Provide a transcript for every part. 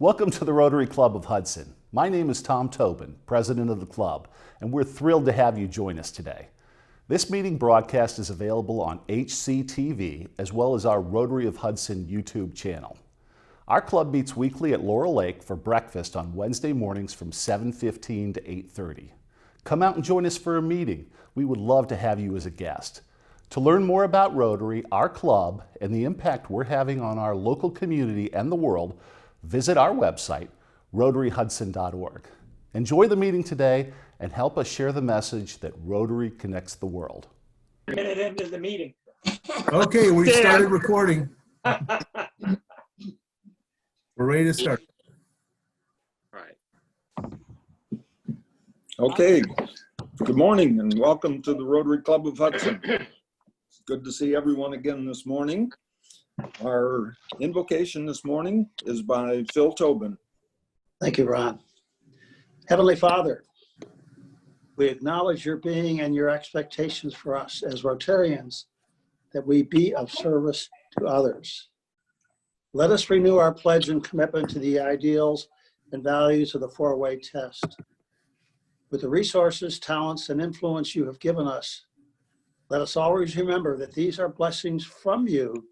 Welcome to the Rotary Club of Hudson. My name is Tom Tobin, president of the club, and we're thrilled to have you join us today. This meeting broadcast is available on HCTV as well as our Rotary of Hudson YouTube channel. Our club meets weekly at Laurel Lake for breakfast on Wednesday mornings from 7:15 to 8:30. Come out and join us for a meeting. We would love to have you as a guest. To learn more about Rotary, our club, and the impact we're having on our local community and the world, visit our website, rotaryhudson.org. Enjoy the meeting today and help us share the message that Rotary connects the world. Minute into the meeting. Okay, we started recording. We're ready to start. All right. Okay, good morning and welcome to the Rotary Club of Hudson. It's good to see everyone again this morning. Our invocation this morning is by Phil Tobin. Thank you, Ron. Heavenly Father, we acknowledge your being and your expectations for us as Rotarians, that we be of service to others. Let us renew our pledge and commitment to the ideals and values of the four-way test. With the resources, talents, and influence you have given us, let us always remember that these are blessings from you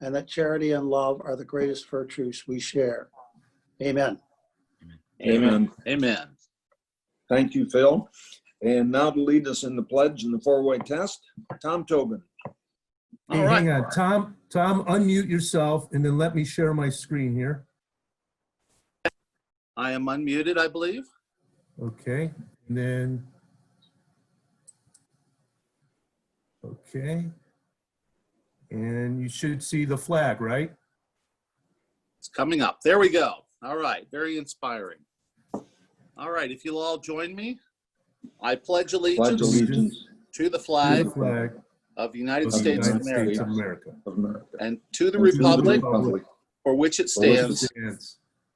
and that charity and love are the greatest virtues we share. Amen. Amen. Amen. Thank you, Phil. And now to lead us in the pledge and the four-way test, Tom Tobin. Hey, All right. hang on, Tom, unmute yourself and then let me share my screen here. I am unmuted, I believe. Okay, and then, okay. And you should see the flag, right? It's coming up. There we go. All right. Very inspiring. All right. If you'll all join me, I pledge allegiance to the flag of the United States of America and to the republic for which it stands,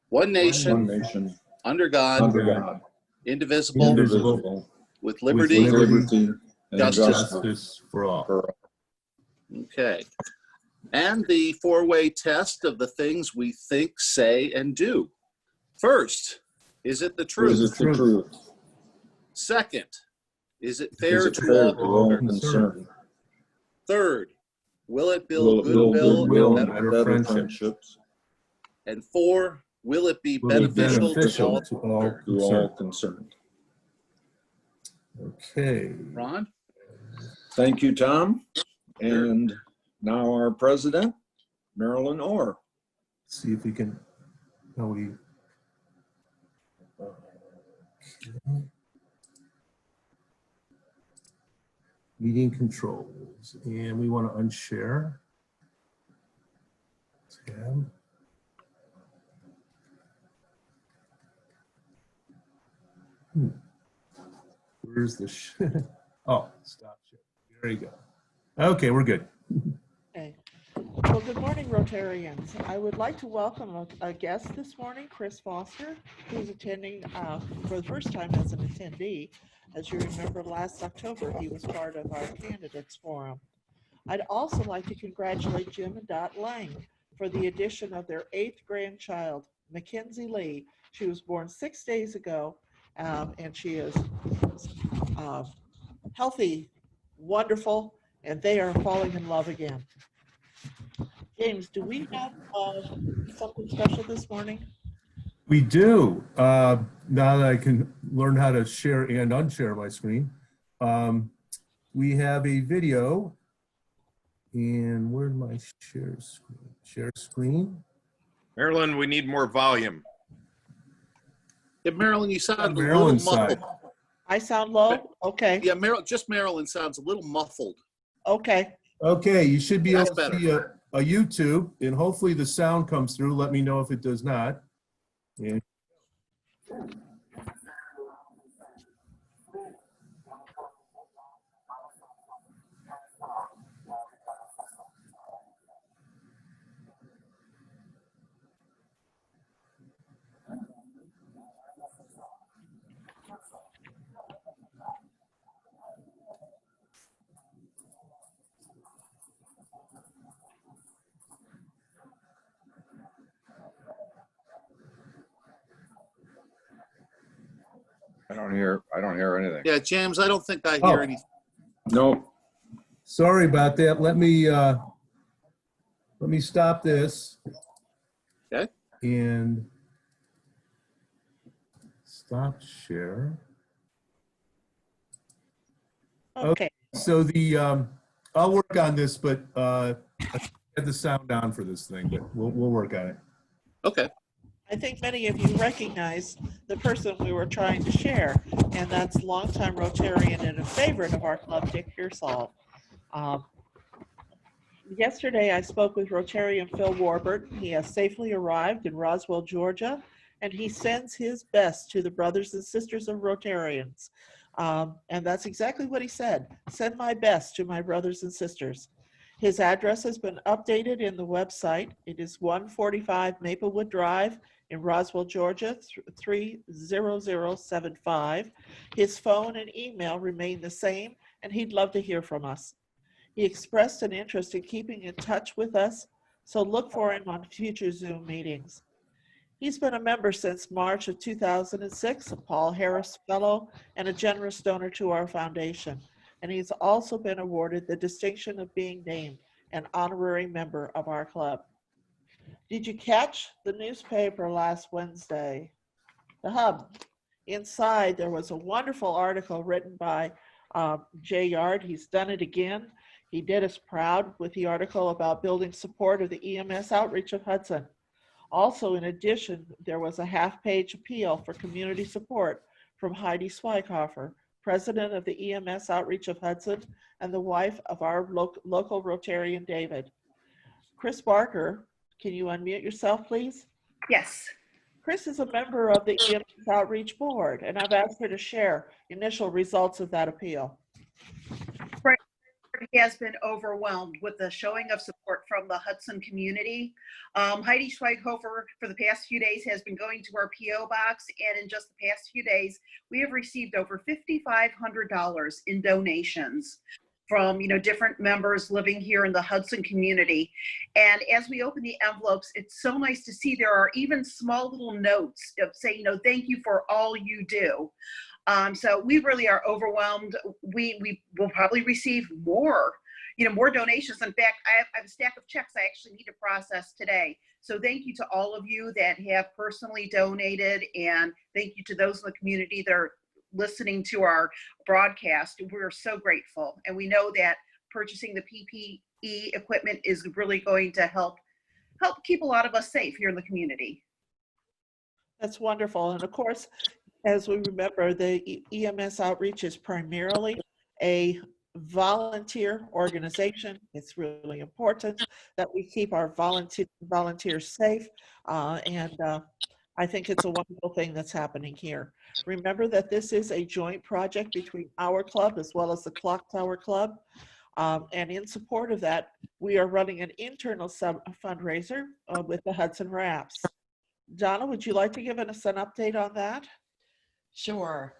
one nation, under God, indivisible, with liberty and justice for all. Okay. And the four-way test of the things we think, say, and do. First, is it the truth? Is it the truth? Second, is it fair to all concerned? Third, will it build goodwill and better friendships? And four, will it be beneficial to all concerned? Okay. Ron? Thank you, Tom. And now our president, Marilyn Orr. See if we can, how we, okay. Meeting controls, and we want to unshare. Tab. Where's the oh, stop share. There you go. Okay, we're good. Okay. Well, good morning, Rotarians. I would like to welcome a guest this morning, Chris Foster, who's attending for the first time as an attendee. As you remember, last October, he was part of our candidates forum. I'd also like to congratulate Jim and Dot Lang for the addition of their 8th grandchild, Mackenzie Lee. She was born 6 days ago, and she is healthy, wonderful, and they are falling in love again. James, do we have something special this morning? We do. Now that I can learn how to share and unshare my screen, we have a video. And where's my share screen? Share screen. Marilyn, we need more volume. Yeah, Marilyn, you sound a little muffled. I sound low? Okay. Yeah, Marilyn sounds a little muffled. Okay. Okay, you should be able That's to see a YouTube, and hopefully the sound comes through. Let me know if it does not. Yeah. I don't hear anything. Yeah, James, I don't think I hear Oh. anything. No, Sorry about that. Let me stop this. Okay. And stop share. Okay, So I'll work on this, but I had the sound down for this thing, but we'll work on it. Okay. I think many of you recognize the person we were trying to share, and that's longtime Rotarian and a favorite of our club, Dick Pearsall. Yesterday, I spoke with Rotarian Phil Warburton. He has safely arrived in Roswell, Georgia, and he sends his best to the brothers and sisters of Rotarians. And that's exactly what he said. Send my best to my brothers and sisters. His address has been updated in the website. It is 145 Maplewood Drive in Roswell, Georgia, 30075. His phone and email remain the same, and he'd love to hear from us. He expressed an interest in keeping in touch with us, so look for him on future Zoom meetings. He's been a member since March of 2006, a Paul Harris Fellow, and a generous donor to our foundation. And he's also been awarded the distinction of being named an honorary member of our club. Did you catch the newspaper last Wednesday? The Hub. Inside, there was a wonderful article written by Jay Yard. He's done it again. He did us proud with the article about building support of the EMS outreach of Hudson. Also, in addition, there was a half-page appeal for community support from Heidi Schweikhofer, president of the EMS outreach of Hudson and the wife of our local Rotarian, David. Chris Barker, can you unmute yourself, please? Yes. Chris is a member of the EMS Outreach Board, and I've asked her to share initial results of that appeal. He has been overwhelmed with the showing of support from the Hudson community. Heidi Schweighofer, for the past few days, has been going to our PO box, and in just the past few days, we have received over $5,500 in donations from different members living here in the Hudson community. And as we open the envelopes, it's so nice to see there are even small little notes of saying, thank you for all you do. So we really are overwhelmed. We will probably receive more donations. In fact, I have a stack of checks I actually need to process today. So thank you to all of you that have personally donated, and thank you to those in the community that are listening to our broadcast. We're so grateful, and we know that purchasing the PPE equipment is really going to help keep a lot of us safe here in the community. That's wonderful. And of course, as we remember, the EMS outreach is primarily a volunteer organization. It's really important that we keep our volunteers safe. I think it's a wonderful thing that's happening here. Remember that this is a joint project between our club as well as the Clock Tower Club. And in support of that, we are running an internal fundraiser with the Hudson Wraps. Donna, would you like to give us an update on that? Sure.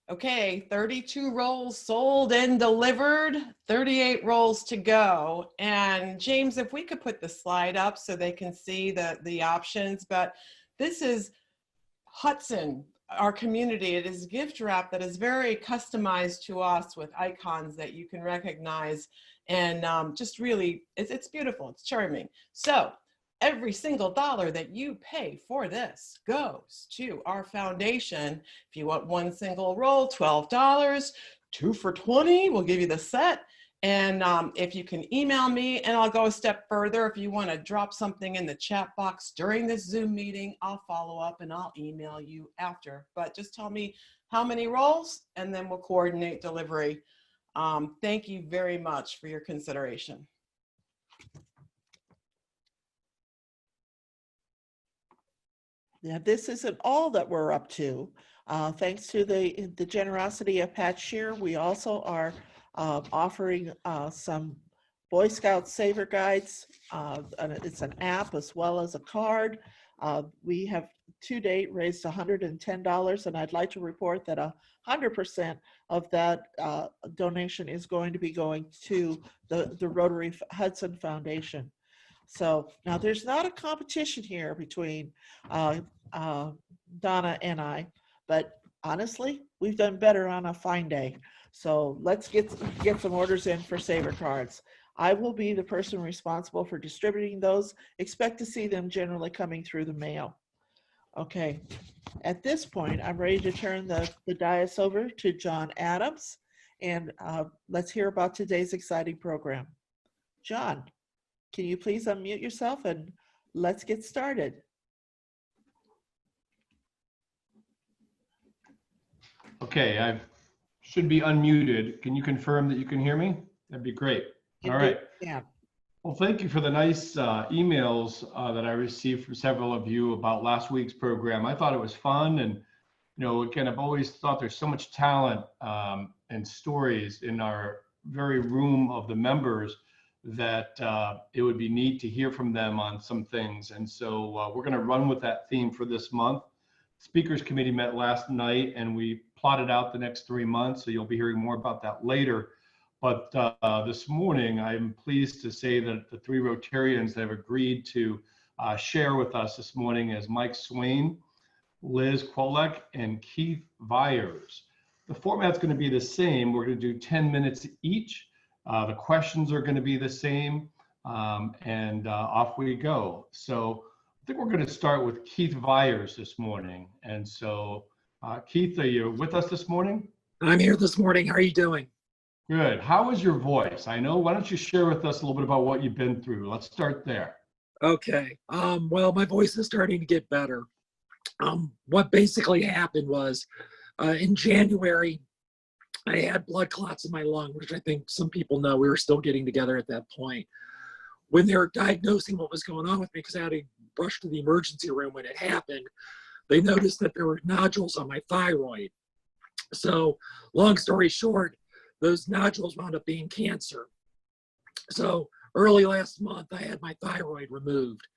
Okay, 32 rolls sold and delivered, 38 rolls to go. And James, if we could put the slide up so they can see the options, but this is Hudson, our community. It is gift wrap that is very customized to us with icons that you can recognize, and just really, it's beautiful, it's charming. So every single dollar that you pay for this goes to our foundation. If you want one single roll, $12, 2 for $20, we'll give you the set. And if you can email me, and I'll go a step further, if you want to drop something in the chat box during this Zoom meeting, I'll follow up and I'll email you after. But just tell me how many rolls, and then we'll coordinate delivery. Thank you very much for your consideration. Yeah, this isn't all that we're up to. Thanks to the generosity of Pat Shear, we also are offering some Boy Scout Saver Guides. It's an app as well as a card. We have to date raised $110, and I'd like to report that 100% of that donation is going to be going to the Rotary Hudson Foundation. So now there's not a competition here between Donna and I, but honestly, we've done better on a fine day. So let's get some orders in for Saver cards. I will be the person responsible for distributing those. Expect to see them generally coming through the mail. Okay, at this point, I'm ready to turn the dais over to John Adams, and let's hear about today's exciting program. John, can you please unmute yourself and let's get started. Okay, I should be unmuted. Can you confirm that you can hear me? That'd be great. All right. Yeah. Well, thank you for the nice emails that I received from several of you about last week's program. I thought it was fun, and again, I've always thought there's so much talent and stories in our very room of the members that it would be neat to hear from them on some things. And so we're going to run with that theme for this month. Speakers Committee met last night, and we plotted out the next 3 months, so you'll be hearing more about that later. But this morning, I'm pleased to say that the 3 Rotarians that have agreed to share with us this morning is Mike Swain, Liz Kwolek, and Keith Viers. The format's going to be the same. We're going to do 10 minutes each. The questions are going to be the same, and off we go. So I think we're going to start with Keith Viers this morning. And so, Keith, are you with us this morning? I'm here this morning. How are you doing? Good. How is your voice? I know. Why don't you share with us a little bit about what you've been through? Let's start there. Okay. Well, my voice is starting to get better. What basically happened was in January, I had blood clots in my lung, which I think some people know. We were still getting together at that point. When they were diagnosing what was going on with me, because I had to rush to the emergency room when it happened, they noticed that there were nodules on my thyroid. So long story short, those nodules wound up being cancer. So early last month, I had my thyroid removed.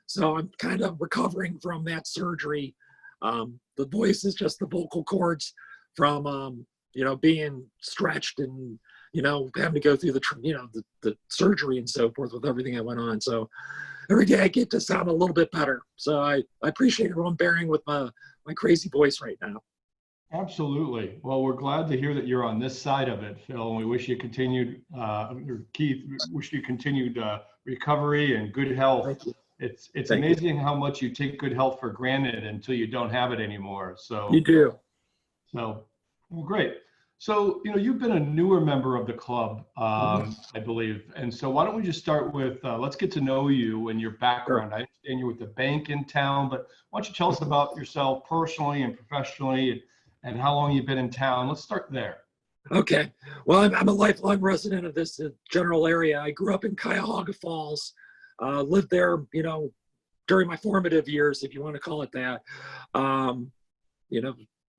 So I'm kind of recovering from that surgery. The voice is just the vocal cords from, being stretched and, having to go through the surgery and so forth with everything that went on. So every day I get to sound a little bit better. So I appreciate everyone bearing with my crazy voice right now. Absolutely. Well, we're glad to hear that you're on this side of it, Phil, and we wish you continued, Keith, wish you continued recovery and good health. Thank you. It's amazing how much you take good health for granted until you don't have it anymore. So you do. So, well, great. So, you've been a newer member of the club, I believe. And so why don't we just start with, let's get to know you and your background. I understand you're with the bank in town, but why don't you tell us about yourself personally and professionally and how long you've been in town? Let's start there. Okay. Well, I'm a lifelong resident of this general area. I grew up in Cuyahoga Falls, lived there, during my formative years, if you want to call it that.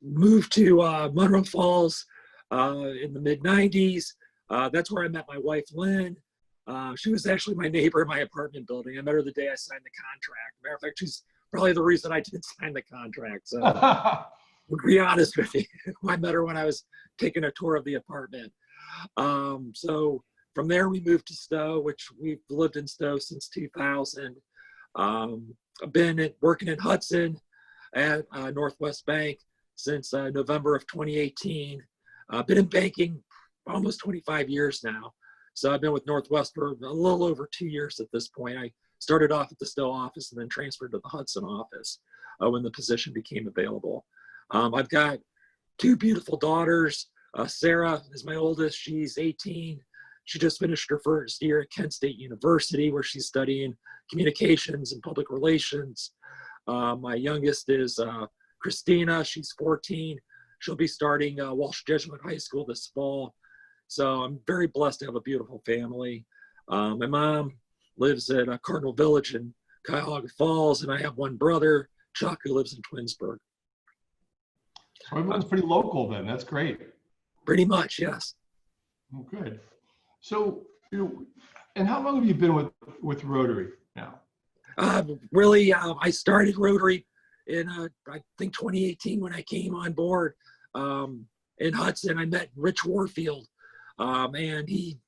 Moved to Monroe Falls in the mid-90s. That's where I met my wife, Lynn. She was actually my neighbor in my apartment building. I met her the day I signed the contract. Matter of fact, she's probably the reason I didn't sign the contract. So to be honest with you, I met her when I was taking a tour of the apartment. So from there, we moved to Stowe, which we've lived in Stowe since 2000. I've been working in Hudson at Northwest Bank since November of 2018. I've been in banking almost 25 years now. So I've been with Northwest for a little over 2 years at this point. I started off at the Stowe office and then transferred to the Hudson office when the position became available. I've got 2 beautiful daughters. Sarah is my oldest. She's 18. She just finished her first year at Kent State University, where she's studying communications and public relations. My youngest is Christina. She's 14. She'll be starting Walsh Jesuit High School this fall. So I'm very blessed to have a beautiful family. My mom lives at Cardinal Village in Cuyahoga Falls, and I have one brother, Chuck, who lives in Twinsburg. So everyone's pretty local then. That's great. Pretty much, yes. Oh, good. So, and how long have you been with Rotary now? Really, I started Rotary in, I think, 2018 when I came on board in Hudson. I met Rich Warfield, and he,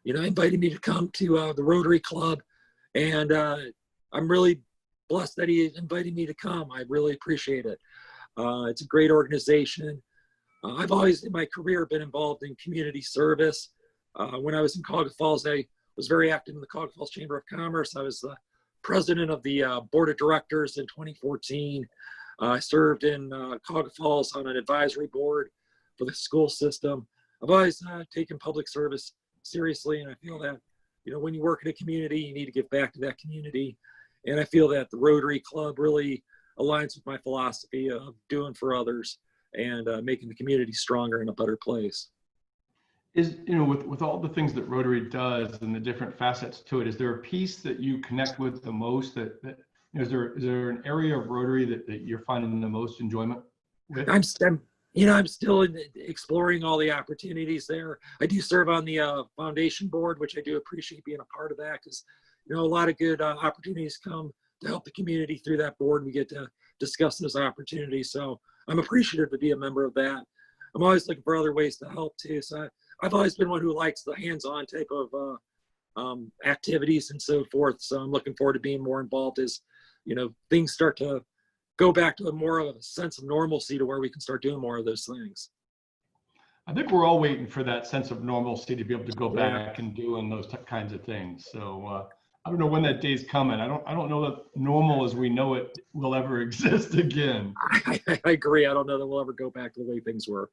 invited me to come to the Rotary Club, and I'm really blessed that he invited me to come. I really appreciate it. It's a great organization. I've always in my career been involved in community service. When I was in Kwolek Falls, I was very active in the Kwolek Falls Chamber of Commerce. I was the president of the board of directors in 2014. I served in Kwolek Falls on an advisory board for the school system. I've always taken public service seriously, and I feel that, you know, when you work in a community, you need to give back to that community. And I feel that the Rotary Club really aligns with my philosophy of doing for others and making the community stronger and a better place. Is, you know, with all the things that Rotary does and the different facets to it, is there a piece that you connect with the most that you know, is there an area of Rotary that you're finding the most enjoyment with? I'm still exploring all the opportunities there. I do serve on the foundation board, which I do appreciate being a part of that, because, you know, a lot of good opportunities come to help the community through that board. We get to discuss those opportunities. So I'm appreciative to be a member of that. I'm always looking for other ways to help too. So I've always been one who likes the hands-on type of activities and so forth. So I'm looking forward to being more involved as, you know, things start to go back to more of a sense of normalcy to where we can start doing more of those things. I think we're all waiting for that sense of normalcy to be able to go back and doing those kinds of things. So I don't know when that day's coming. I don't know that normal as we know it will ever exist again. I agree. I don't know that we'll ever go back to the way things were.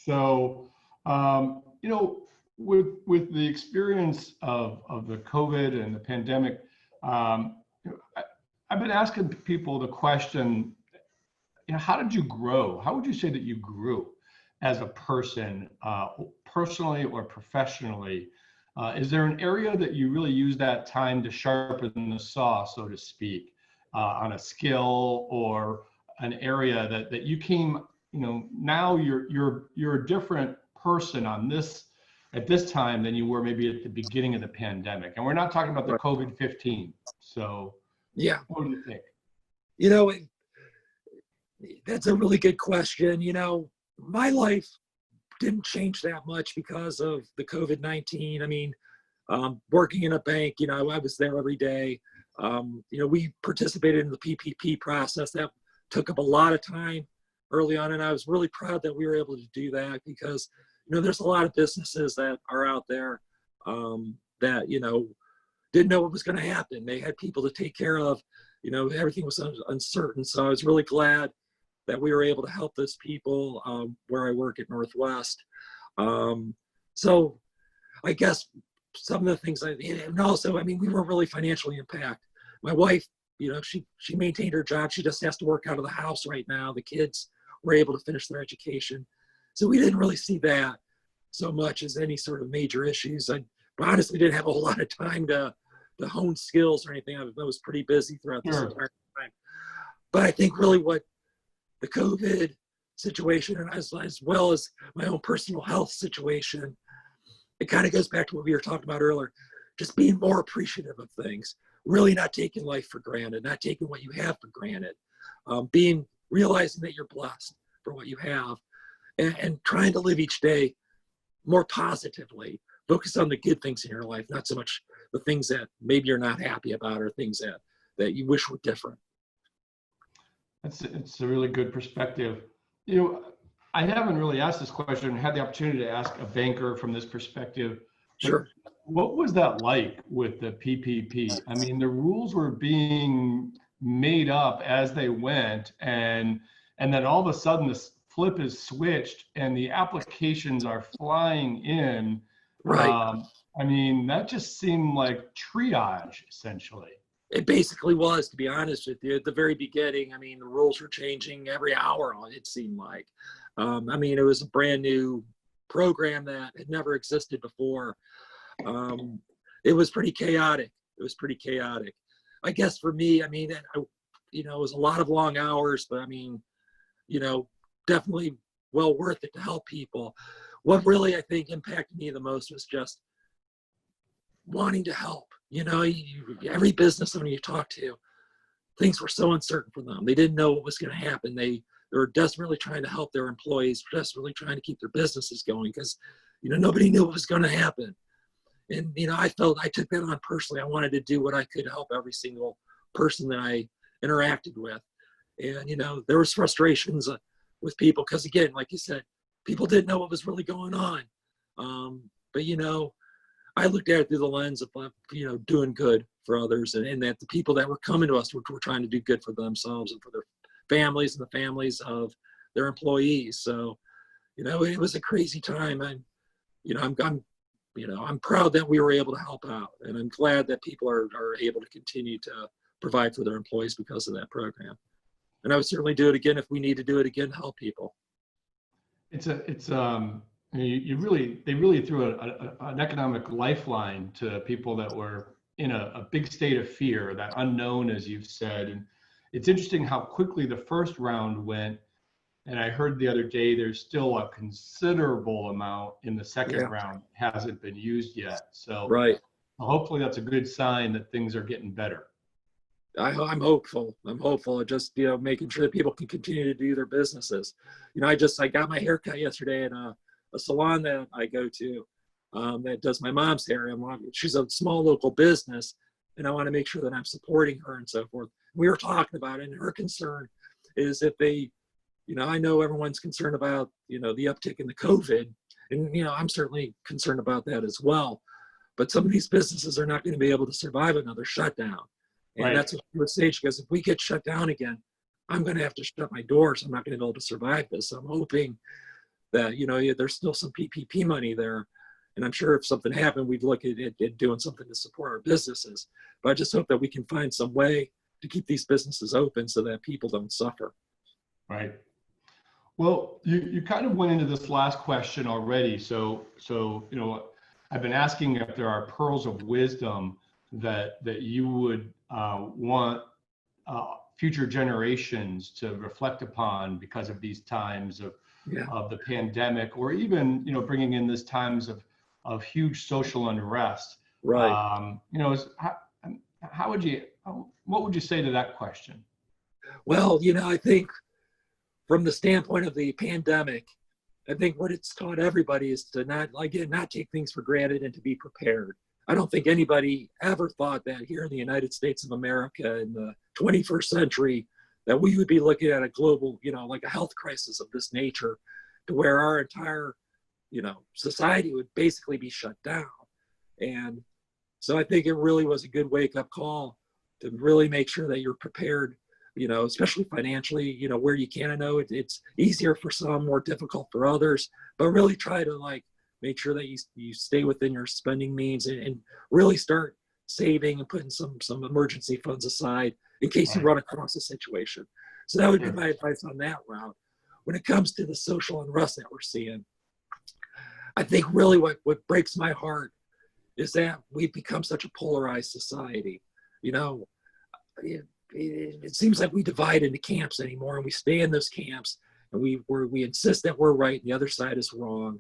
So, you know, with the experience of the COVID and the pandemic, I've been asking people the question, you know, how did you grow? How would you say that you grew as a person, personally or professionally? Is there an area that you really use that time to sharpen the saw, so to speak, on a skill or an area that you came, you know, now you're a different person on this at this time than you were maybe at the beginning of the pandemic? And we're not talking about the COVID-15. So yeah, what do you think? You know, that's a really good question. You know, my life didn't change that much because of the COVID-19. I mean, working in a bank, you know, I was there every day. You know, we participated in the PPP process. That took up a lot of time early on, and I was really proud that we were able to do that because, you know, there's a lot of businesses that are out there that, you know, didn't know what was going to happen. They had people to take care of. You know, everything was uncertain. So I was really glad that we were able to help those people where I work at Northwest. So I guess some of the things and also, I mean, we weren't really financially impacted. My wife, you know, she maintained her job. She just has to work out of the house right now. The kids were able to finish their education. So we didn't really see that so much as any sort of major issues. I honestly didn't have a whole lot of time to hone skills or anything. I was pretty busy throughout this entire time. But I think really what the COVID situation, and as well as my own personal health situation, it kind of goes back to what we were talking about earlier, just being more appreciative of things, really not taking life for granted, not taking what you have for granted, realizing that you're blessed for what you have, and trying to live each day more positively, focus on the good things in your life, not so much the things that maybe you're not happy about or things that you wish were different. It's a really good perspective. You know, I haven't really asked this question, had the opportunity to ask a banker from this perspective. Sure. What was that like with the PPP? I mean, the rules were being made up as they went, and then all of a sudden the flip is switched and the applications are flying in. Right. I mean, that just seemed like triage, essentially. It basically was, to be honest with you. At the very beginning, I mean, the rules were changing every hour, it seemed like. I mean, it was a brand new program that had never existed before. It was pretty chaotic. I guess for me, I mean, you know, it was a lot of long hours, but I mean, you know, definitely well worth it to help people. What really, I think, impacted me the most was just wanting to help. You know, every business owner you talk to, things were so uncertain for them. They didn't know what was going to happen. They were desperately trying to help their employees, desperately trying to keep their businesses going because, you know, nobody knew what was going to happen. And, you know, I felt I took that on personally. I wanted to do what I could to help every single person that I interacted with. And, you know, there was frustrations with people because, again, like you said, people didn't know what was really going on. But, you know, I looked at it through the lens of, you know, doing good for others, and that the people that were coming to us were trying to do good for themselves and for their families and the families of their employees. So, you know, it was a crazy time. And, you know, I'm proud that we were able to help out, and I'm glad that people are able to continue to provide for their employees because of that program. And I would certainly do it again if we need to do it again to help people. They really threw an economic lifeline to people that were in a big state of fear, that unknown, as you've said. And it's interesting how quickly the first round went. And I heard the other day there's still a considerable amount in the second round hasn't been used yet. So hopefully that's a good sign that things are getting better. I'm hopeful. Just, you know, making sure that people can continue to do their businesses. You know, I got my hair cut yesterday in a salon that I go to that does my mom's hair. And she's a small local business, and I want to make sure that I'm supporting her and so forth. We were talking about it, and her concern is if they, you know, I know everyone's concerned about, you know, the uptick in the COVID, and, you know, I'm certainly concerned about that as well. But some of these businesses are not going to be able to survive another shutdown. And that's what she was saying. She goes, if we get shut down again, I'm going to have to shut my doors. I'm not going to be able to survive this. So I'm hoping that, you know, there's still some PPP money there. And I'm sure if something happened, we'd look at doing something to support our businesses. But I just hope that we can find some way to keep these businesses open so that people don't suffer. Right. Well, you kind of went into this last question already. So, you know, I've been asking if there are pearls of wisdom that you would want future generations to reflect upon because of these times of the pandemic, or even, you know, bringing in this times of huge social unrest. Right. You know, what would you say to that question? Well, you know, I think from the standpoint of the pandemic, I think what it's taught everybody is to not take things for granted and to be prepared. I don't think anybody ever thought that here in the United States of America in the 21st century that we would be looking at a global, you know, like a health crisis of this nature, to where our entire, you know, society would basically be shut down. And so I think it really was a good wake-up call to really make sure that you're prepared, you know, especially financially, you know, where you can. I know it's easier for some, more difficult for others, but really try to, like, make sure that you stay within your spending means and really start saving and putting some emergency funds aside in case you run across a situation. So that would be my advice on that route. When it comes to the social unrest that we're seeing, I think really what breaks my heart is that we've become such a polarized society. You know, it seems like we divide into camps anymore, and we stay in those camps, and we insist that we're right and the other side is wrong.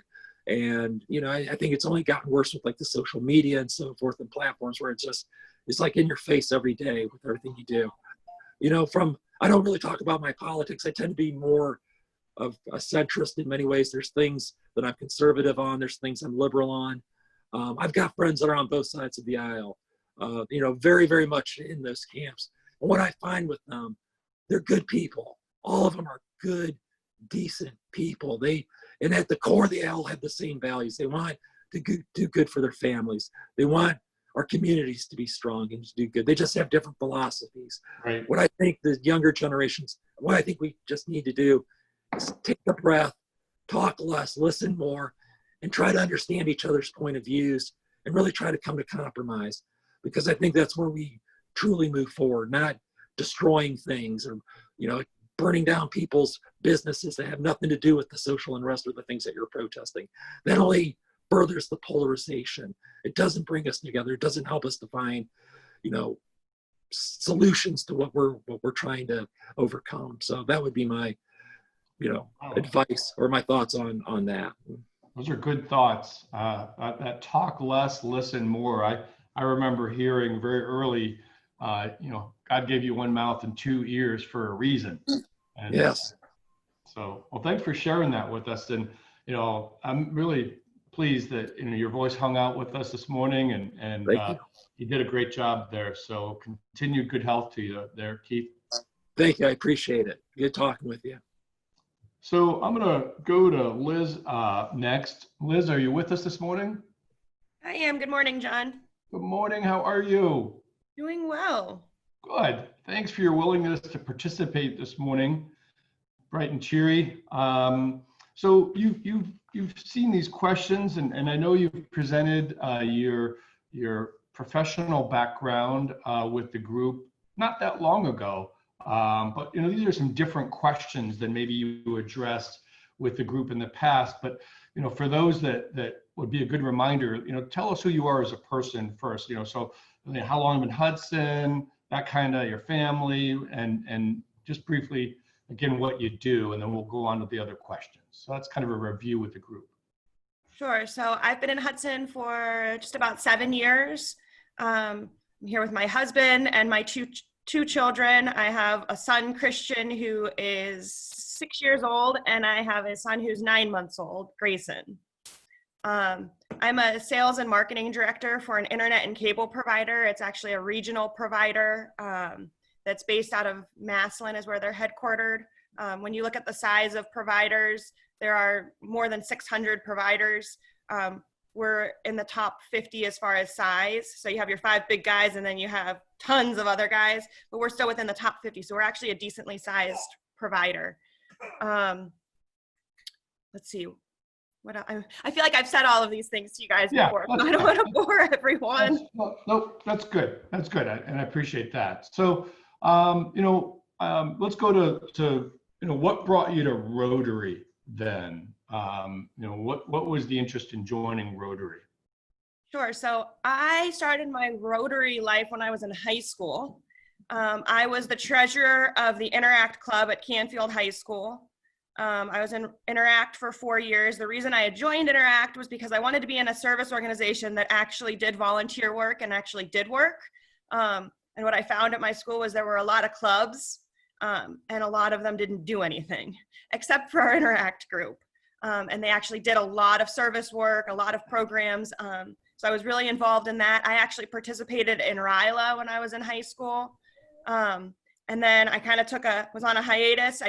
And, you know, I think it's only gotten worse with like the social media and so forth and platforms where it's like in your face every day with everything you do. You know, I don't really talk about my politics. I tend to be more of a centrist in many ways. There's things that I'm conservative on. There's things I'm liberal on. I've got friends that are on both sides of the aisle, you know, very, very much in those camps. And what I find with them, they're good people. All of them are good, decent people. And at the core, they all have the same values. They want to do good for their families. They want our communities to be strong and to do good. They just have different philosophies. Right. What I think the younger generations, what I think we just need to do is take a breath, talk less, listen more, and try to understand each other's point of views and really try to come to compromise. Because I think that's where we truly move forward, not destroying things or, you know, burning down people's businesses that have nothing to do with the social unrest or the things that you're protesting. That only furthers the polarization. It doesn't bring us together. It doesn't help us to find, you know, solutions to what we're trying to overcome. So that would be my, you know, advice or my thoughts on that. Those are good thoughts. That talk less, listen more. I remember hearing very early, you know, God gave you one mouth and two ears for a reason. And yes. So, well, thanks for sharing that with us. And, you know, I'm really pleased that, you know, your voice hung out with us this morning, and you did a great job there. So continued good health to you there, Keith. Thank you. I appreciate it. Good talking with you. So I'm going to go to Liz next. Liz, are you with us this morning? I am. Good morning, John. Good morning. How are you? Doing well. Good. Thanks for your willingness to participate this morning. Bright and cheery. So you've seen these questions, and I know you've presented your professional background with the group not that long ago. But these are some different questions than maybe you addressed with the group in the past. But for those that would be a good reminder, tell us who you are as a person first. So how long you've been in Hudson, that kind of your family, and just briefly again what you do, and then we'll go on to the other questions. So that's kind of a review with the group. Sure. So I've been in Hudson for just about 7 years. I'm here with my husband and my two children. I have a son, Christian, who is 6 years old, and I have a son who's 9 months old, Grayson. I'm a sales and marketing director for an internet and cable provider. It's actually a regional provider that's based out of Massillon is where they're headquartered. When you look at the size of providers, there are more than 600 providers. We're in the top 50 as far as size. So you have your 5 big guys, and then you have tons of other guys, but we're still within the top 50. So we're actually a decently sized provider. Let's see. I feel like I've said all of these things to you guys before, so I don't want to bore everyone. No, that's good. That's good, and I appreciate that. So, let's go to what brought you to Rotary then? What was the interest in joining Rotary? Sure. So I started my Rotary life when I was in high school. I was the treasurer of the Interact Club at Canfield High School. I was in Interact for 4 years. The reason I had joined Interact was because I wanted to be in a service organization that actually did volunteer work and actually did work. And what I found at my school was there were a lot of clubs, and a lot of them didn't do anything except for our Interact group. And they actually did a lot of service work, a lot of programs. So I was really involved in that. I actually participated in RILA when I was in high school. And then I kind of was on a hiatus.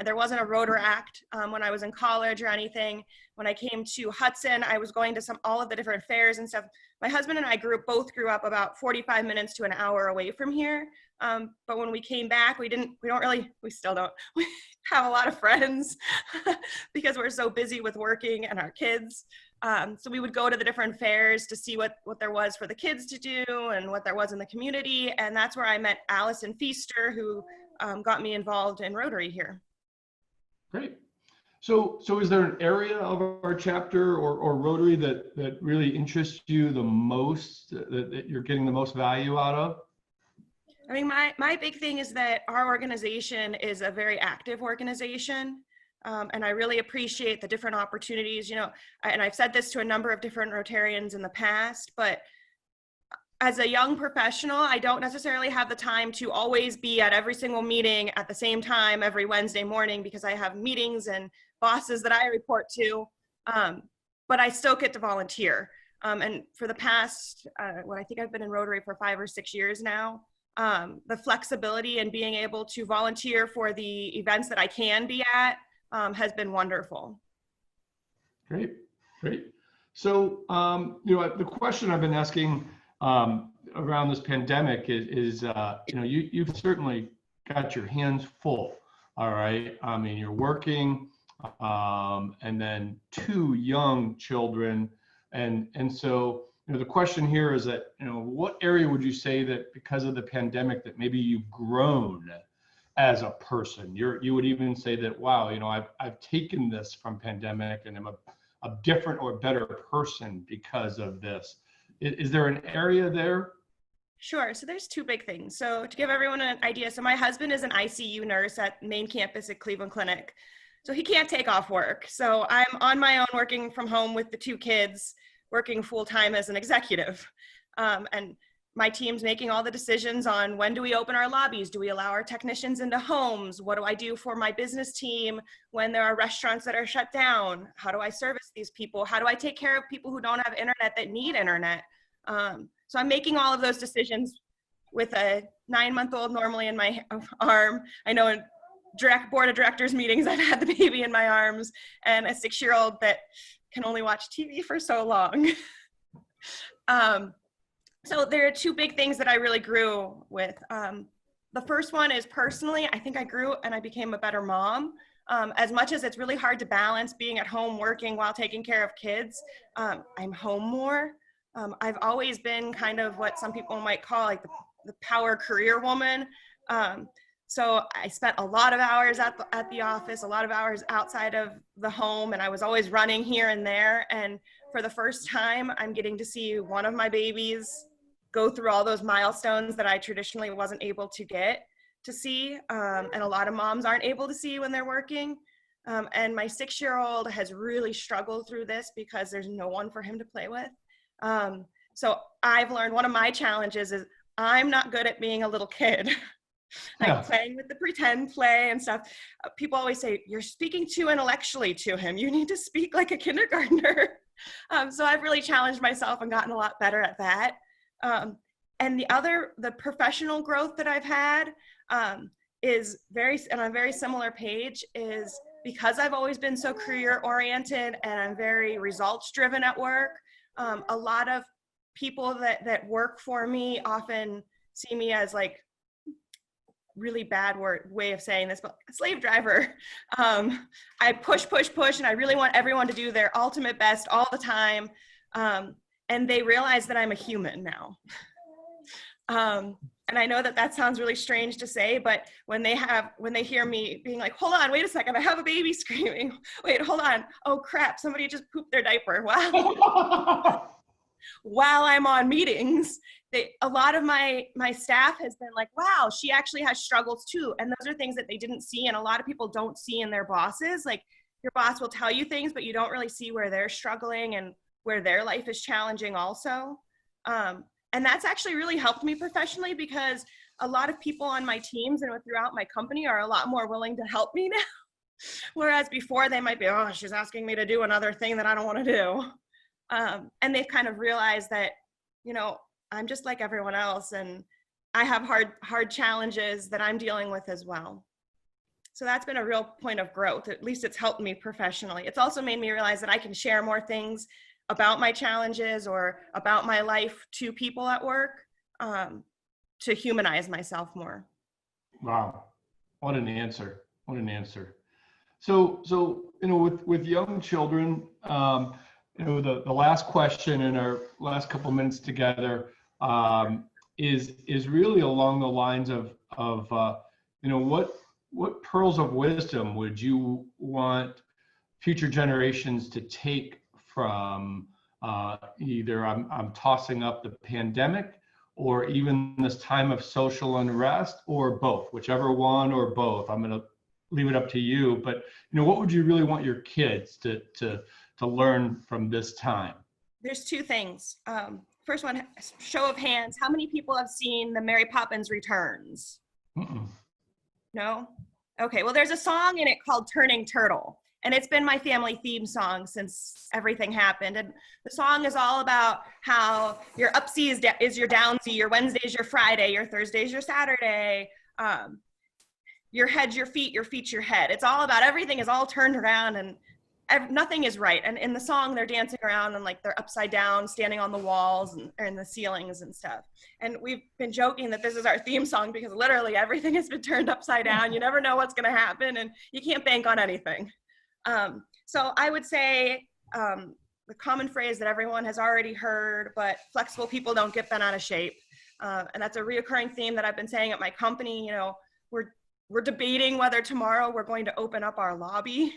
There wasn't a Rotaract when I was in college or anything. When I came to Hudson, I was going to all of the different fairs and stuff. My husband and I both grew up about 45 minutes to an hour away from here. But when we came back, we still don't have a lot of friends because we're so busy with working and our kids. So we would go to the different fairs to see what there was for the kids to do and what there was in the community. And that's where I met Allison Feaster, who got me involved in Rotary here. Great. So is there an area of our chapter or Rotary that really interests you the most, that you're getting the most value out of? I mean, my big thing is that our organization is a very active organization. And I really appreciate the different opportunities, and I've said this to a number of different Rotarians in the past, but as a young professional, I don't necessarily have the time to always be at every single meeting at the same time every Wednesday morning because I have meetings and bosses that I report to, but I still get to volunteer. And for the past, I think I've been in Rotary for 5 or 6 years now. The flexibility and being able to volunteer for the events that I can be at has been wonderful. Great. So, the question I've been asking around this pandemic is you've certainly got your hands full. All right. I mean, you're working, and then 2 young children, and so the question here is that what area would you say that because of the pandemic that maybe you've grown as a person? You would even say that, wow, I've taken this from pandemic and I'm a different or better person because of this. Is there an area there? Sure. So there's 2 big things. So to give everyone an idea, so my husband is an ICU nurse at main campus at Cleveland Clinic. So he can't take off work. So I'm on my own working from home with the 2 kids, working full time as an executive. And my team's making all the decisions on when do we open our lobbies? Do we allow our technicians into homes? What do I do for my business team when there are restaurants that are shut down? How do I service these people? How do I take care of people who don't have internet that need internet? So I'm making all of those decisions with a 9-month-old normally in my arm. I know in board of directors meetings, I've had the baby in my arms, and a 6-year-old that can only watch TV for so long. So there are 2 big things that I really grew with. The first one is personally, I think I grew and I became a better mom. As much as it's really hard to balance being at home working while taking care of kids, I'm home more. I've always been kind of what some people might call like the power career woman. So I spent a lot of hours at the office, a lot of hours outside of the home, and I was always running here and there. And for the first time, I'm getting to see one of my babies go through all those milestones that I traditionally wasn't able to get to see, and a lot of moms aren't able to see when they're working. And my 6-year-old has really struggled through this because there's no one for him to play with. So I've learned one of my challenges is I'm not good at being a little kid. Like playing with the pretend play and stuff. People always say, you're speaking too intellectually to him. You need to speak like a kindergartner. So I've really challenged myself and gotten a lot better at that. And the professional growth that I've had is on a very similar page, is because I've always been so career oriented and I'm very results driven at work. A lot of people that work for me often see me as like, really bad way of saying this, but a slave driver. I push, and I really want everyone to do their ultimate best all the time. And they realize that I'm a human now. And I know that sounds really strange to say, but when they hear me being like, hold on, wait a second, I have a baby screaming. Wait, hold on. Oh crap, somebody just pooped their diaper. Wow. While I'm on meetings, a lot of my staff has been like, wow, she actually has struggles too. And those are things that they didn't see. And a lot of people don't see in their bosses. Like your boss will tell you things, but you don't really see where they're struggling and where their life is challenging also. And that's actually really helped me professionally, because a lot of people on my teams and throughout my company are a lot more willing to help me now. Whereas before they might be, oh, she's asking me to do another thing that I don't want to do. And they've kind of realized that, I'm just like everyone else, and I have hard challenges that I'm dealing with as well. So that's been a real point of growth. At least it's helped me professionally. It's also made me realize that I can share more things about my challenges or about my life to people at work, to humanize myself more. Wow, what an answer! What an answer. So with young children. The last question in our last couple minutes together is really along the lines of what pearls of wisdom would you want future generations to take from either I'm tossing up the pandemic, or even this time of social unrest, or both, whichever one or both. I'm going to leave it up to you, but what would you really want your kids to learn from this time? There's 2 things. First one, show of hands. How many people have seen the Mary Poppins Returns? No? Okay, well, there's a song in it called Turning Turtle, and it's been my family theme song since everything happened. And the song is all about how your upsie is your downsy, your Wednesday's your Friday, your Thursday's your Saturday, your head's your feet's your head. It's all about everything is all turned around and nothing is right. And in the song, they're dancing around and like they're upside down, standing on the walls and the ceilings and stuff. And we've been joking that this is our theme song because literally everything has been turned upside down. You never know what's going to happen and you can't bank on anything. So I would say the common phrase that everyone has already heard, but flexible people don't get bent out of shape. And that's a reoccurring theme that I've been saying at my company. We're debating whether tomorrow we're going to open up our lobby.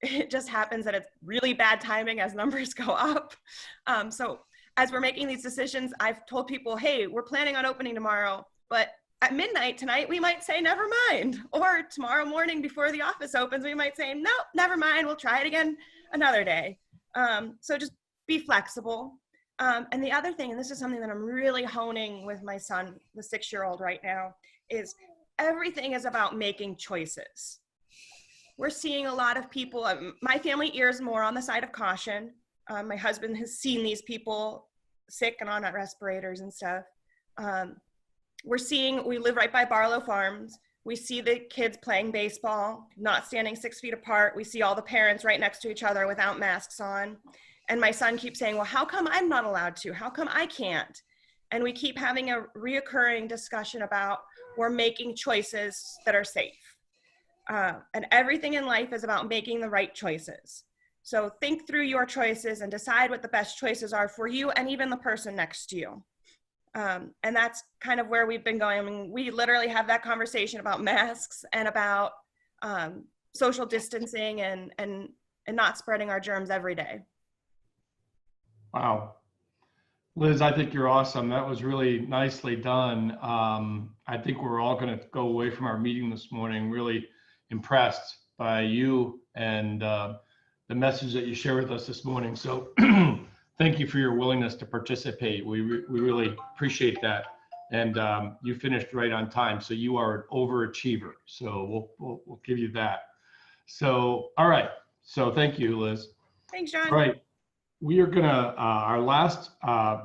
It just happens that it's really bad timing as numbers go up. So as we're making these decisions, I've told people, hey, we're planning on opening tomorrow, but at midnight tonight, we might say, never mind. Or tomorrow morning before the office opens, we might say, no, never mind. We'll try it again another day. So just be flexible. And the other thing, and this is something that I'm really honing with my son, the 6-year-old right now, is everything is about making choices. We're seeing a lot of people, my family errs more on the side of caution. My husband has seen these people sick and on respirators and stuff. We live right by Barlow Farms. We see the kids playing baseball, not standing 6 feet apart. We see all the parents right next to each other without masks on. And my son keeps saying, well, how come I'm not allowed to? How come I can't? And we keep having a reoccurring discussion about we're making choices that are safe. And everything in life is about making the right choices. So think through your choices and decide what the best choices are for you and even the person next to you. And that's kind of where we've been going. I mean, we literally have that conversation about masks and about social distancing and not spreading our germs every day. Wow. Liz, I think you're awesome. That was really nicely done. I think we're all going to go away from our meeting this morning really impressed by you and the message that you shared with us this morning. So thank you for your willingness to participate. We really appreciate that. And you finished right on time. So you are an overachiever. So we'll give you that. So, all right. So thank you, Liz. Thanks, John. All right. We are gonna, our last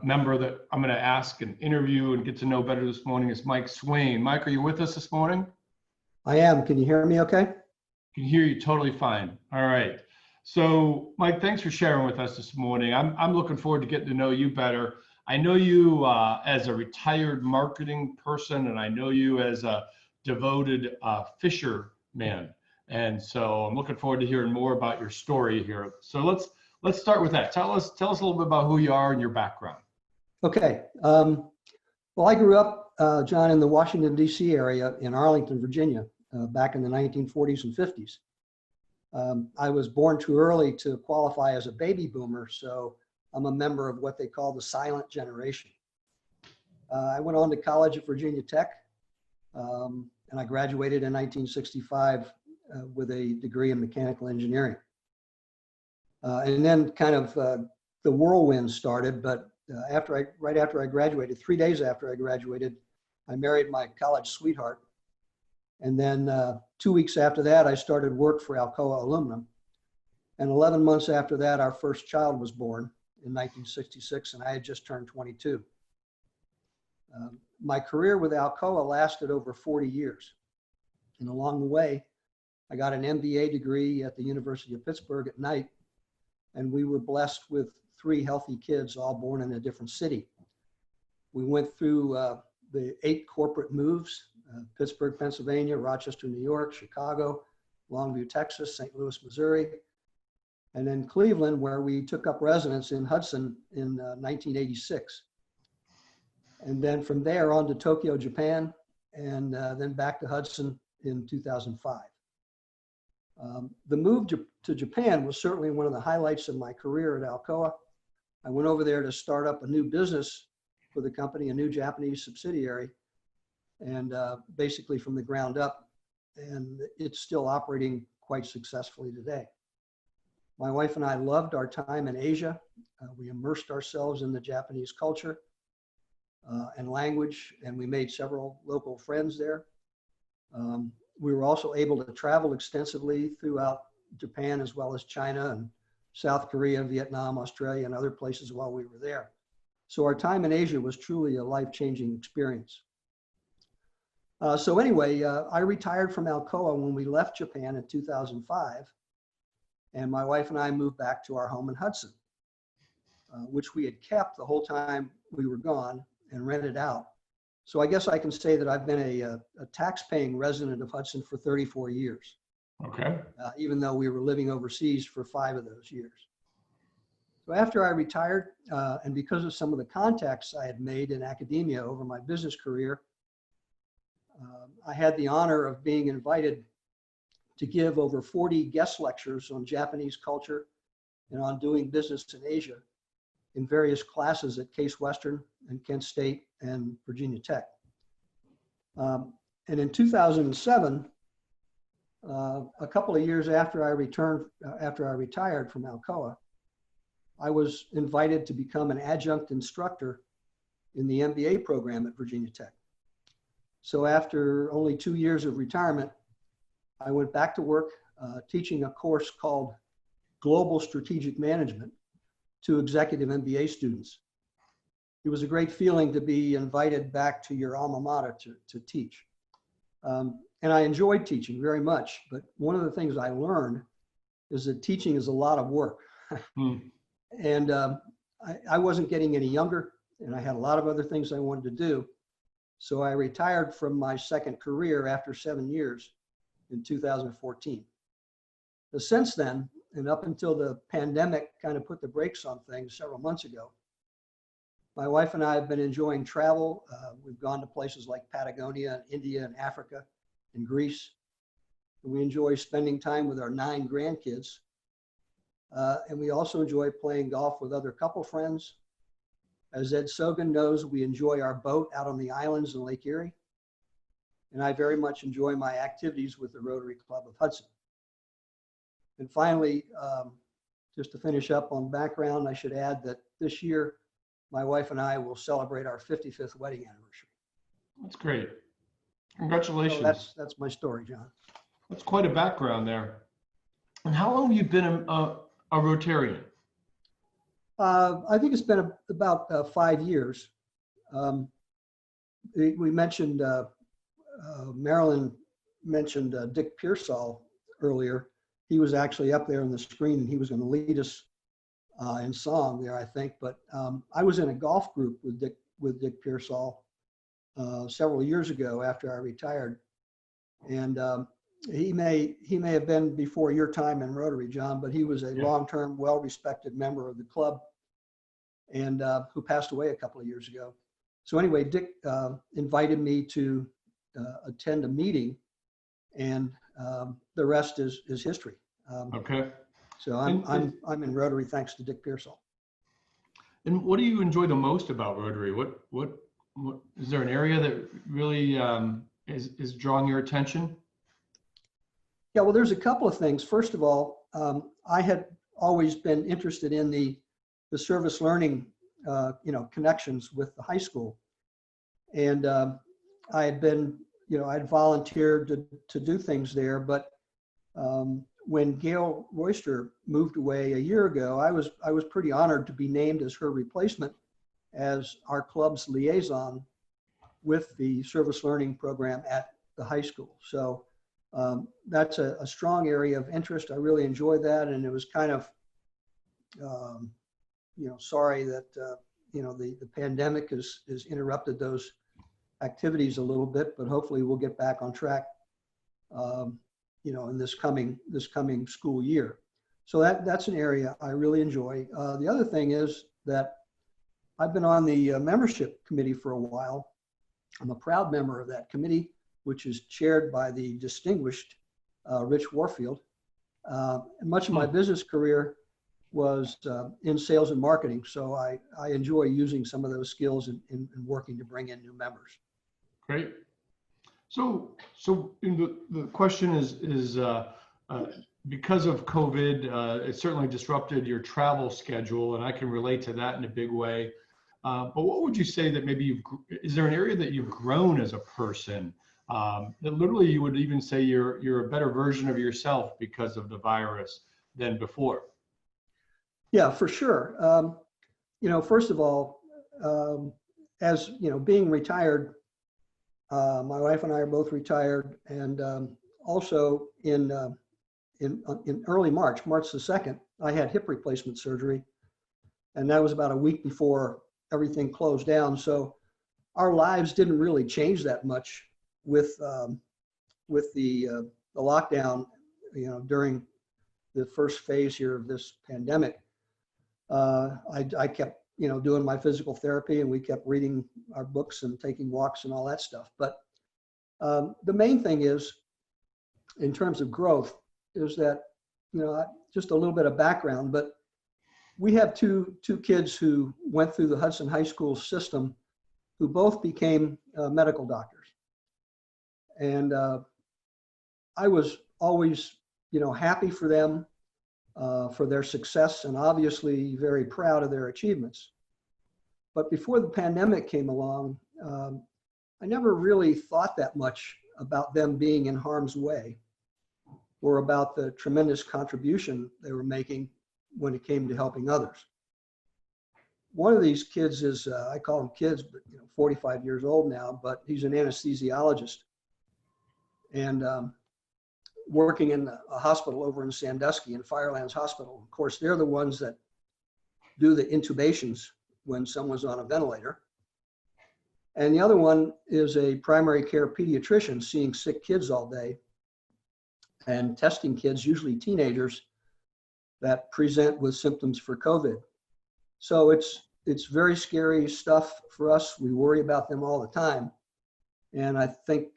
member that I'm gonna ask and interview and get to know better this morning is Mike Swain. Mike, are you with us this morning? I am. Can you hear me okay? Can hear you totally fine. All right. So Mike, thanks for sharing with us this morning. I'm looking forward to getting to know you better. I know you as a retired marketing person, and I know you as a devoted fisherman. And so I'm looking forward to hearing more about your story here. So let's start with that. Tell us a little bit about who you are and your background. Okay. Well, I grew up, John, in the Washington, D.C. area in Arlington, Virginia, back in the 1940s and 50s. I was born too early to qualify as a baby boomer, so I'm a member of what they call the silent generation. I went on to college at Virginia Tech, and I graduated in 1965 with a degree in mechanical engineering. And then kind of the whirlwind started, but right after I graduated, 3 days after I graduated, I married my college sweetheart. And then 2 weeks after that, I started work for Alcoa Aluminum. And 11 months after that, our first child was born in 1966, and I had just turned 22. My career with Alcoa lasted over 40 years. And along the way, I got an MBA degree at the University of Pittsburgh at night, and we were blessed with 3 healthy kids, all born in a different city. We went through the 8 corporate moves, Pittsburgh, Pennsylvania, Rochester, New York, Chicago, Longview, Texas, St. Louis, Missouri, and then Cleveland, where we took up residence in Hudson in 1986. And then from there on to Tokyo, Japan, and then back to Hudson in 2005. The move to Japan was certainly one of the highlights of my career at Alcoa. I went over there to start up a new business for the company, a new Japanese subsidiary, and basically from the ground up, and it's still operating quite successfully today. My wife and I loved our time in Asia. We immersed ourselves in the Japanese culture and language, and we made several local friends there. We were also able to travel extensively throughout Japan as well as China and South Korea, Vietnam, Australia, and other places while we were there. So our time in Asia was truly a life-changing experience. So anyway, I retired from Alcoa when we left Japan in 2005, and my wife and I moved back to our home in Hudson, which we had kept the whole time we were gone and rented out. So I guess I can say that I've been a tax-paying resident of Hudson for 34 years. Okay. Even though we were living overseas for 5 of those years. So after I retired, and because of some of the contacts I had made in academia over my business career, I had the honor of being invited to give over 40 guest lectures on Japanese culture and on doing business in Asia in various classes at Case Western and Kent State and Virginia Tech. And in 2007, a couple of years after I retired from Alcoa, I was invited to become an adjunct instructor in the MBA program at Virginia Tech. So after only 2 years of retirement, I went back to work teaching a course called Global Strategic Management to executive MBA students. it was a great feeling to be invited back to your alma mater to teach. And I enjoyed teaching very much, but one of the things I learned is that teaching is a lot of work. And I wasn't getting any younger, and I had a lot of other things I wanted to do. So I retired from my second career after 7 years in 2014. But since then, and up until the pandemic kind of put the brakes on things several months ago, my wife and I have been enjoying travel. We've gone to places like Patagonia, and India, and Africa, and Greece. And we enjoy spending time with our 9 grandkids. And we also enjoy playing golf with other couple friends. As Ed Sogan knows, we enjoy our boat out on the islands in Lake Erie. And I very much enjoy my activities with the Rotary Club of Hudson. And finally, just to finish up on background, I should add that this year, my wife and I will celebrate our 55th wedding anniversary. That's great. Congratulations. So that's my story, John. That's quite a background there. And how long have you been a Rotarian? I think it's been about 5 years. We mentioned, Marilyn mentioned Dick Pearsall earlier. He was actually up there on the screen, and he was going to lead us in song there, I think. But I was in a golf group with Dick Pearsall several years ago after I retired. And he may have been before your time in Rotary, John, but he was a long-term, well-respected member of the club, and who passed away a couple of years ago. So anyway, Dick invited me to attend a meeting, and the rest is history. Okay. So I'm in Rotary thanks to Dick Pearsall. And what do you enjoy the most about Rotary? What is there an area that really is drawing your attention? Yeah, well, there's a couple of things. First of all, I had always been interested in the service learning, connections with the high school, and I had been, I'd volunteered to do things there. But when Gail Royster moved away a year ago, I was pretty honored to be named as her replacement as our club's liaison with the service learning program at the high school. So that's a strong area of interest. I really enjoy that, and it was kind of, sorry that the pandemic has interrupted those activities a little bit, but hopefully we'll get back on track, in this coming school year. So that's an area I really enjoy. The other thing is that I've been on the membership committee for a while. I'm a proud member of that committee, which is chaired by the distinguished Rich Warfield. And much of my business career was in sales and marketing, so I enjoy using some of those skills in working to bring in new members. Great. So the question is because of COVID, it certainly disrupted your travel schedule, and I can relate to that in a big way. But what would you say that maybe is there an area that you've grown as a person? That literally you would even say you're a better version of yourself because of the virus than before? Yeah, for sure. First of all, as being retired, my wife and I are both retired, and also in early March the 2nd, I had hip replacement surgery, and that was about a week before everything closed down. So our lives didn't really change that much with the lockdown, during the first phase here of this pandemic. I kept, doing my physical therapy, and we kept reading our books and taking walks and all that stuff. But the main thing is, in terms of growth, is that, just a little bit of background, but we have two kids who went through the Hudson High School system who both became medical doctors. And I was always, happy for them, for their success, and obviously very proud of their achievements. But before the pandemic came along, I never really thought that much about them being in harm's way or about the tremendous contribution they were making when it came to helping others. one of these kids is, I call him kids, but 45 years old now, but he's an anesthesiologist and working in a hospital over in Sandusky in Firelands Hospital. Of course, they're the ones that do the intubations when someone's on a ventilator. And the other one is a primary care pediatrician seeing sick kids all day and testing kids, usually teenagers, that present with symptoms for COVID. So it's very scary stuff for us. We worry about them all the time. And I think,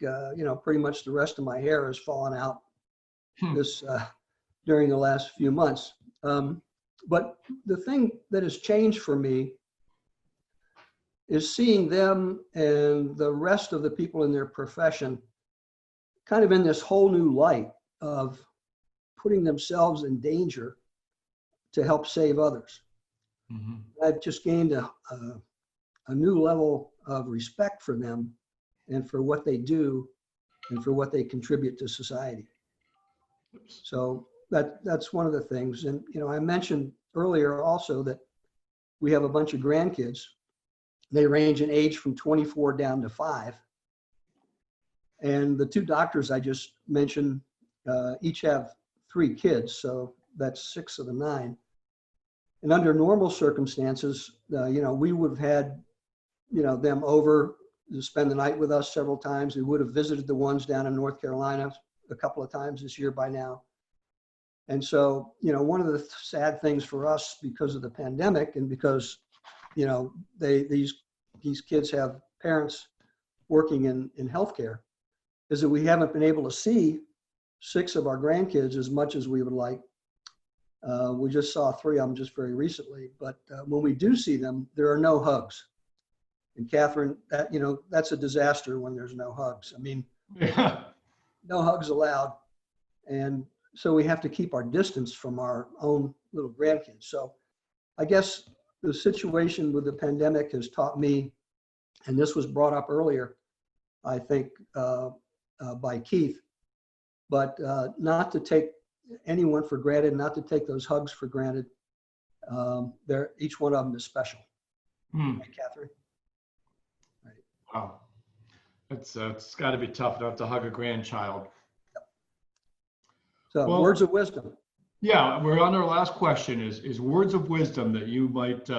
pretty much the rest of my hair has fallen out during the last few months. But the thing that has changed for me is seeing them and the rest of the people in their profession kind of in this whole new light of putting themselves in danger to help save others. Mm-hmm. I've just gained a new level of respect for them and for what they do and for what they contribute to society. So that's one of the things. And, I mentioned earlier also that we have a bunch of grandkids. They range in age from 24 down to 5. And the 2 doctors I just mentioned each have 3 kids. So that's 6 of the 9. And under normal circumstances, we would have had, them over to spend the night with us several times. We would have visited the ones down in North Carolina a couple of times this year by now. And so, one of the sad things for us because of the pandemic and because, these kids have parents working in healthcare is that we haven't been able to see 6 of our grandkids as much as we would like. We just saw 3 of them just very recently, but when we do see them, there are no hugs. And Catherine, that's a disaster when there's no hugs. I mean, no hugs allowed. And so we have to keep our distance from our own little grandkids. So I guess the situation with the pandemic has taught me, and this was brought up earlier, I think, by Keith, but not to take anyone for granted, not to take those hugs for granted. Each one of them is special. Right, Catherine? Right. Wow. It's got to be tough not to hug a grandchild. Yep. So words of wisdom. Yeah, we're on our last question is words of wisdom that you might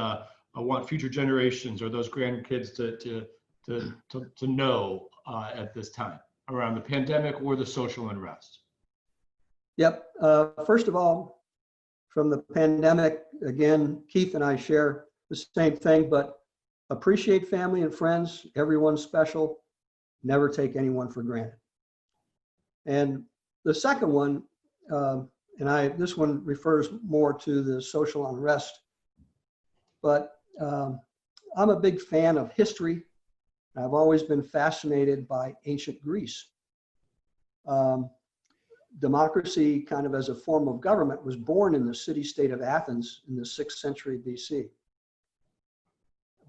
want future generations or those grandkids to know at this time around the pandemic or the social unrest. Yep. First of all, from the pandemic, again, Keith and I share the same thing, but appreciate family and friends. Everyone's special. Never take anyone for granted. And the second one, this one refers more to the social unrest, but I'm a big fan of history. I've always been fascinated by ancient Greece. Democracy, kind of as a form of government, was born in the city-state of Athens in the 6th century BC.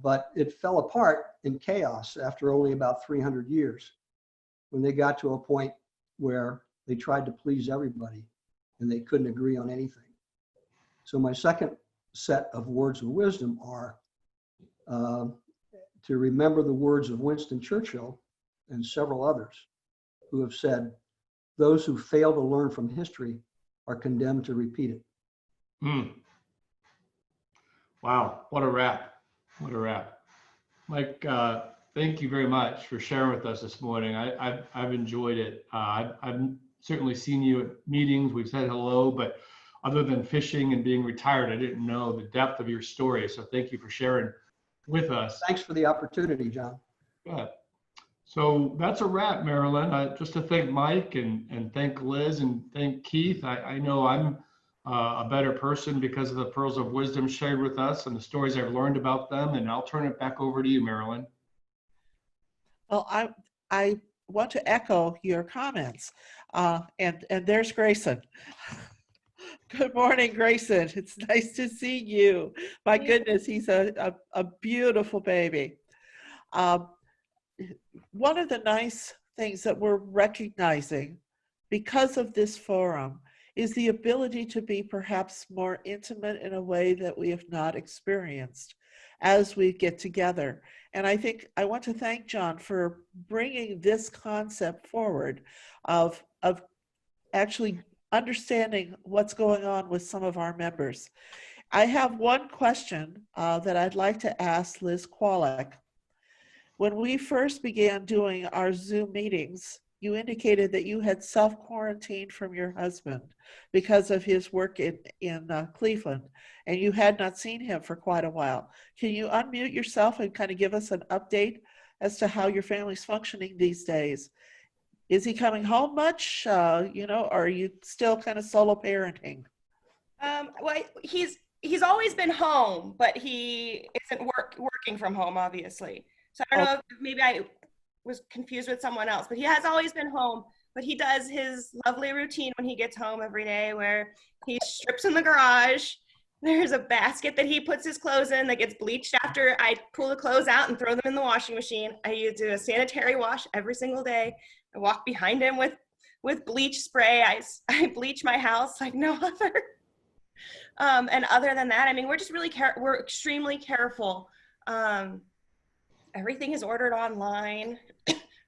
But it fell apart in chaos after only about 300 years, when they got to a point where they tried to please everybody and they couldn't agree on anything. So my second set of words of wisdom are to remember the words of Winston Churchill and several others who have said, those who fail to learn from history are condemned to repeat it. Wow, what a wrap. What a wrap. Mike, thank you very much for sharing with us this morning. I've enjoyed it. I've certainly seen you at meetings. We've said hello, but other than fishing and being retired, I didn't know the depth of your story. So thank you for sharing with us. Thanks for the opportunity, John. Good. So that's a wrap, Marilyn. Just to thank Mike and thank Liz and thank Keith. I know I'm a better person because of the pearls of wisdom shared with us and the stories I've learned about them. And I'll turn it back over to you, Marilyn. Well, I want to echo your comments. And there's Grayson. Good morning, Grayson. It's nice to see you. My goodness, he's a beautiful baby. One of the nice things that we're recognizing because of this forum is the ability to be perhaps more intimate in a way that we have not experienced. as we get together. And I think I want to thank John for bringing this concept forward of actually understanding what's going on with some of our members. I have one question that I'd like to ask Liz Kwolek. When we first began doing our Zoom meetings, you indicated that you had self-quarantined from your husband because of his work in Cleveland, and you had not seen him for quite a while. Can you unmute yourself and kind of give us an update as to how your family's functioning these days? Is he coming home much, or are you still kind of solo parenting? Well, he's always been home, but he isn't working from home, obviously. So I don't know if maybe I was confused with someone else, but he has always been home. But he does his lovely routine when he gets home every day where he strips in the garage. There's a basket that he puts his clothes in that gets bleached after I pull the clothes out and throw them in the washing machine. I do a sanitary wash every single day. I walk behind him with bleach spray. I bleach my house like no other. And other than that, I mean, we're just really we're extremely careful. Everything is ordered online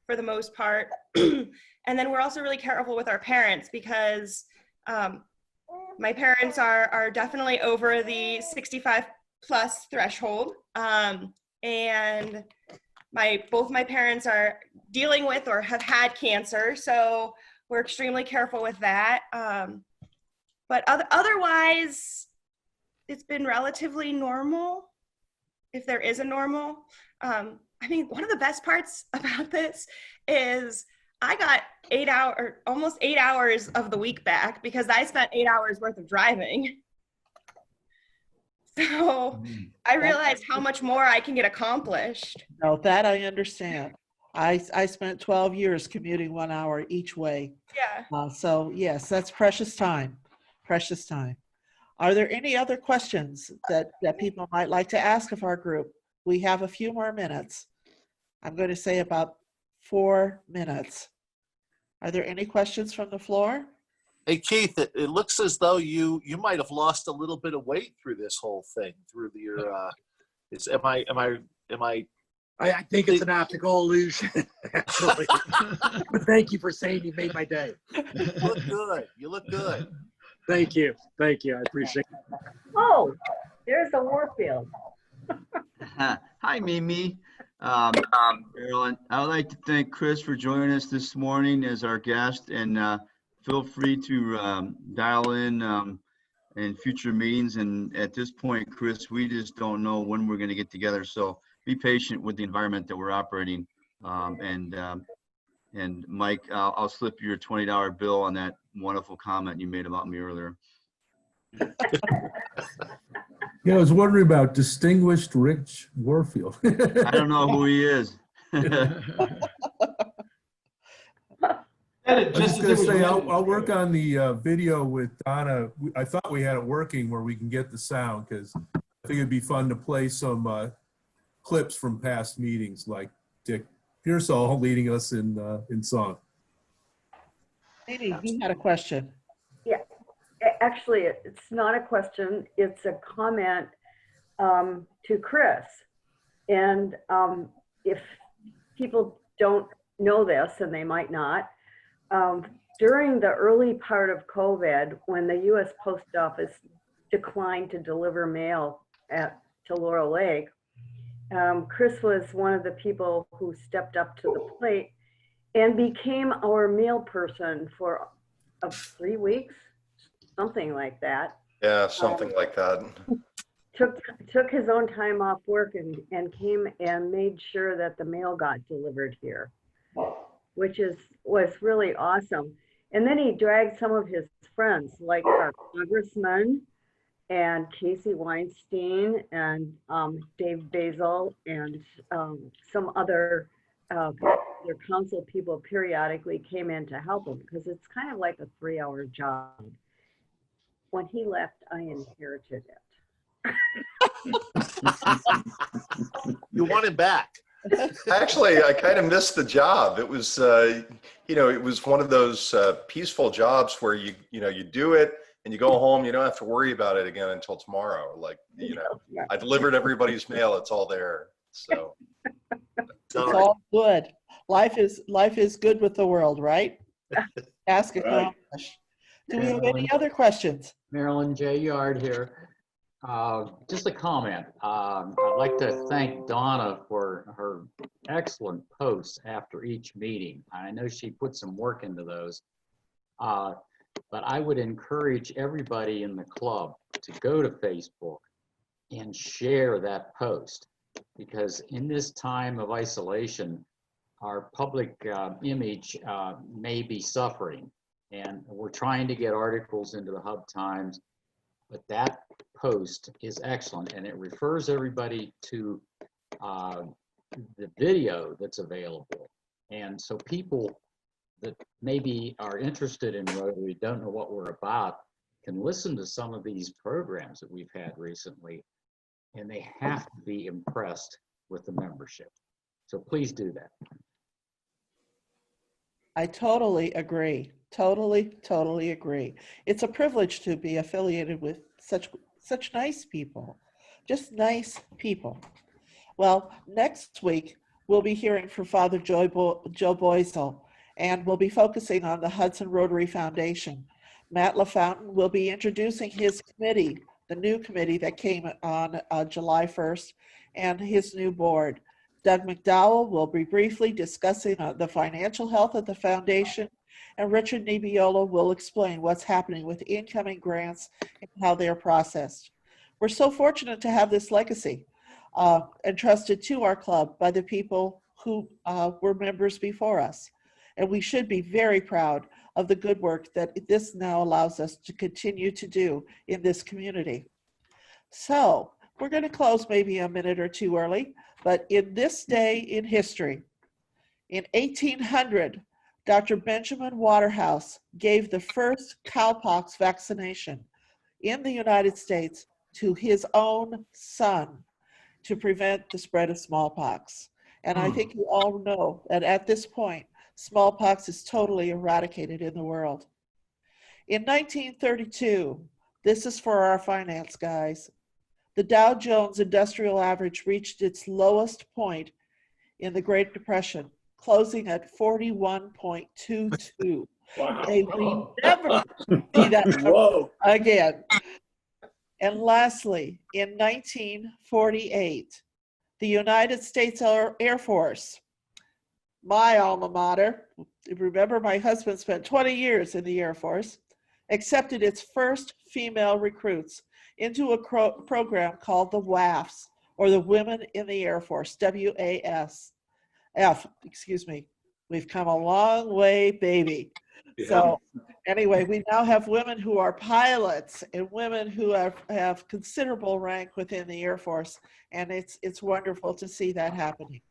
for the most part. And then we're also really careful with our parents because my parents are definitely over the 65 plus threshold. And both my parents are dealing with or have had cancer. So we're extremely careful with that. But otherwise, it's been relatively normal, if there is a normal. I mean, one of the best parts about this is I got almost 8 hours of the week back because I spent 8 hours worth of driving. So I realized how much more I can get accomplished. No, that I understand. I spent 12 years commuting 1 hour each way. Yeah. So yes, that's precious time. Precious time. Are there any other questions that people might like to ask of our group? We have a few more minutes. I'm going to say about 4 minutes. Are there any questions from the floor? Hey, Keith, it looks as though you might have lost a little bit of weight through this whole thing, through your, I think it's an optical illusion, actually. But thank you for saying you made my day. You look good. You look good. Thank you. Thank you. I appreciate it. Oh, there's a Warfield. Hi, Mimi. Marilyn, I would like to thank Chris for joining us this morning as our guest, and feel free to dial in future meetings. And at this point, Chris, we just don't know when we're going to get together. So be patient with the environment that we're operating. And Mike, I'll slip you your $20 bill on that wonderful comment you made about me earlier. Yeah, I was wondering about distinguished Rich Warfield. I don't know who he is. I was just going to say, I'll work on the video with Donna. I thought we had it working where we can get the sound, because I think it'd be fun to play some clips from past meetings, like Dick Pearsall leading us in song. Amy, you had a question. Yeah, actually, it's not a question. It's a comment to Chris. And if people don't know this, and they might not, during the early part of COVID, when the U.S. Post Office declined to deliver mail to Laurel Lake, Chris was one of the people who stepped up to the plate and became our mail person for 3 weeks, something like that. Yeah, something like that. Took his own time off work and came and made sure that the mail got delivered here, which was really awesome. And then he dragged some of his friends, like our congressman and Casey Weinstein and Dave Basil and some other their council people periodically came in to help him, because it's kind of like a 3-hour job. When he left, I inherited it. You want it back. Actually, I kind of missed the job. It was, it was one of those peaceful jobs where you do it and you go home, you don't have to worry about it again until tomorrow. Like, you know, I delivered everybody's mail. It's all there. So It's all good. Life is good with the world, right? Ask accomplish. Do we have any other questions? Marilyn J. Yard here. Just a comment. I'd like to thank Donna for her excellent posts after each meeting. I know she put some work into those. But I would encourage everybody in the club to go to Facebook and share that post, because in this time of isolation, our public image may be suffering. And we're trying to get articles into the Hub Times, but that post is excellent, and it refers everybody to the video that's available. And so people that maybe are interested in Rotary, don't know what we're about, can listen to some of these programs that we've had recently, and they have to be impressed with the membership. So please do that. I totally agree. Totally agree. It's a privilege to be affiliated with such nice people, just nice people. Well, next week, we'll be hearing from Father Joe Boisel, and we'll be focusing on the Hudson Rotary Foundation. Matt LaFountain will be introducing his committee, the new committee that came on July 1st, and his new board. Doug McDowell will be briefly discussing the financial health of the foundation, and Richard Nebbiolo will explain what's happening with incoming grants and how they're processed. We're so fortunate to have this legacy entrusted to our club by the people who were members before us. And we should be very proud of the good work that this now allows us to continue to do in this community. So we're going to close maybe a minute or two early, but in this day in history, in 1800, Dr. Benjamin Waterhouse gave the first cowpox vaccination in the United States to his own son to prevent the spread of smallpox. And I think you all know that at this point, smallpox is totally eradicated in the world. In 1932, this is for our finance guys, the Dow Jones Industrial Average reached its lowest point in the Great Depression, closing at 41.22. Wow. May we never see that number again. And lastly, in 1948, the United States Air Force, my alma mater, remember my husband spent 20 years in the Air Force, accepted its first female recruits into a program called the WAFs, or the Women in the Air Force, WASF, excuse me. We've come a long way, baby. Yeah. So anyway, we now have women who are pilots and women who have considerable rank within the Air Force, and it's wonderful to see that happening.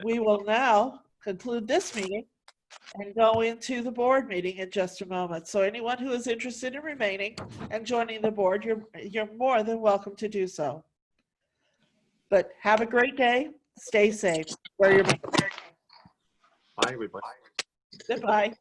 We will now conclude this meeting and go into the board meeting in just a moment. So anyone who is interested in remaining and joining the board, you're more than welcome to do so. But have a great day. Stay safe. Wear your mask. Bye, everybody. Goodbye.